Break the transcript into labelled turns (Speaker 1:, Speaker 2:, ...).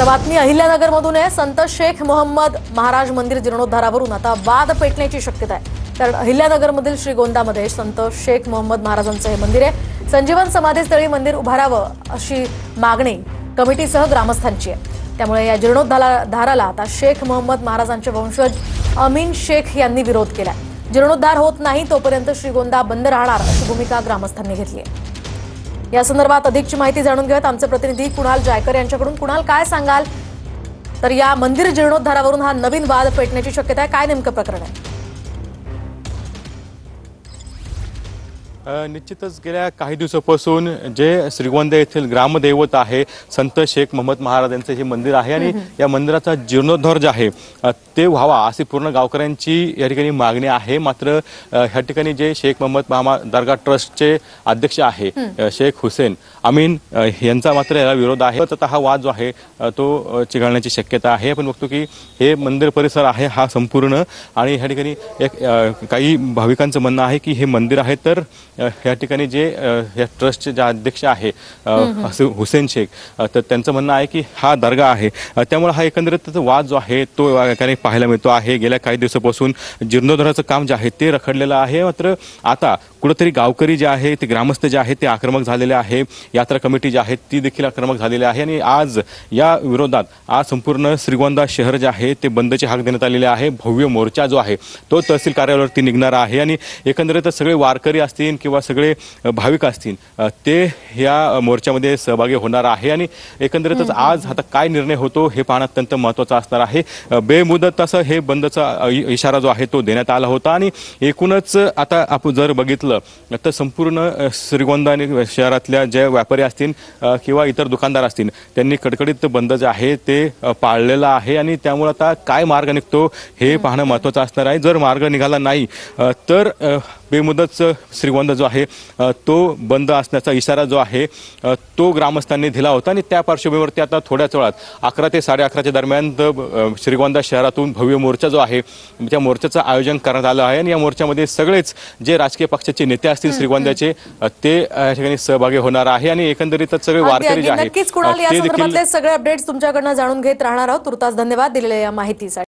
Speaker 1: आता बातमी अहिल्यानगरमधून आहे। संत शेख मोहम्मद महाराज मंदिर जीर्णोद्धारावरून आता वाद पेटण्याची शक्यता आहे। कारण अहिल्यानगरमधील श्रीगोंदामध्ये संत शेख मोहम्मद महाराजांचं हे मंदिर आहे। संजीवन समाधीस्थळी मंदिर उभारावं अशी मागणी कमिटीसह ग्रामस्थांची आहे। त्यामुळे या जीर्णोद्धाराला आता शेख मोहम्मद महाराजांचे वंशज अमीन शेख यांनी विरोध केला। जीर्णोद्धार होत नाही तोपर्यंत श्रीगोंदा बंद राहणार अशी भूमिका ग्रामस्थांनी घेतली आहे। या संदर्भात अधिकची माहिती जाणून घेऊयात आमचे प्रतिनिधी कुणाल जायकर यांच्याकडून। कुणाल, काय सांगाल? तर या मंदिर जीर्णोद्धारावरून हा नवीन वाद पेटण्याची शक्यता आहे, काय नेमकं प्रकरण आहे?
Speaker 2: निश्चितच गेल्या काही दिवसापासून जे श्रीगोंदा येथील ग्रामदैवत आहे संत शेख मोहम्मद महाराज यांचे हे मंदिर आहे आणि या मंदिराचा जीर्णोद्धार जे आहे ते व्हावा अशी पूर्ण गावकऱ्यांची या ठिकाणी मागणी आहे। मात्र ह्या ठिकाणी जे शेख मोहम्मद दरगाह ट्रस्टचे अध्यक्ष आहे शेख हुसेन अमीन यांचा मात्र याला विरोध आहे। तर हा वाद जो आहे तो चिघळण्याची शक्यता आहे। आपण बघतो की हे मंदिर परिसर आहे हा संपूर्ण, आणि ह्या ठिकाणी एक काही भाविकांचं म्हणणं आहे की हे मंदिर आहे तर या ठिकाणी जे या ट्रस्टचे जे अध्यक्ष आहे हुसेन शेख, तर त्यांचं म्हणणं आहे की हा दर्गा आहे, त्यामुळे हा एकंदरीत वाद जो आहे तो याने पाहायला मिळतो आहे। गेल्या काही दिवसापासून जीर्णोद्धाराचं काम जे आहे ते रखडलेलं आहे। मात्र आता कुठेतरी गावकरी जे आहे ते ग्रामस्थ जे आहे ते आक्रमक झालेले आहे, यात्रा कमिटी जी आहे ती देखील आक्रमक झालेली आहे आणि आज या विरोधात आज संपूर्ण श्रीगोंदा शहर जे आहे ते बंदची हाक देण्यात आलेली आहे। भव्य मोर्चा जो आहे तो तहसील कार्यालयावरती निघणार आहे आणि एकंदरीत सगळे वारकरी असतील किंवा सगळे भाविक असतील ते या मोर्चामध्ये सहभागी होणार आहे आणि एकंदरीतच आज आता काय निर्णय होतो हे पाहणं अत्यंत महत्त्वाचं असणार आहे। बेमुदत असं हे बंदचा इशारा जो आहे तो देण्यात आला होता आणि एकूणच आता आपण जर बघितलं तर संपूर्ण श्रीगोंदा शहरातल्या जे व्यापारी असतील किंवा इतर दुकानदार असतील त्यांनी कडकडीत बंद जे आहे ते पाळलेला आहे आणि त्यामुळे आता काय मार्ग निघतो हे पाहणं महत्त्वाचं असणार आहे। जर मार्ग निघाला नाही तर बेमुदत श्रीगोंदा जो आहे तो बंद असण्याचा इशारा जो आहे तो ग्रामस्थांनी दिला होता आणि त्या पार्श्वभूमीवरती आता थोड्याच वेळात 11 ते 11:30च्या दरम्यान श्रीगोंदा शहरातून भव्य मोर्चा जो आहे त्या मोर्चाचं आयोजन करण्यात आलं आहे आणि या मोर्चामध्ये सगळेच जे राजकीय पक्षाचे नेते असतील श्रीगोंद्याचे ते या ठिकाणी सहभागी होणार आहे आणि एकंदरीतच सगळे वारकरी जे आहेत
Speaker 1: नक्कीच कुणाल, या संदर्भातले सगळे अपडेट्स तुमच्याकडनं जाणून घेत राहणार आहोत। तुर्तास धन्यवाद दिलेल्या या माहितीसाठी।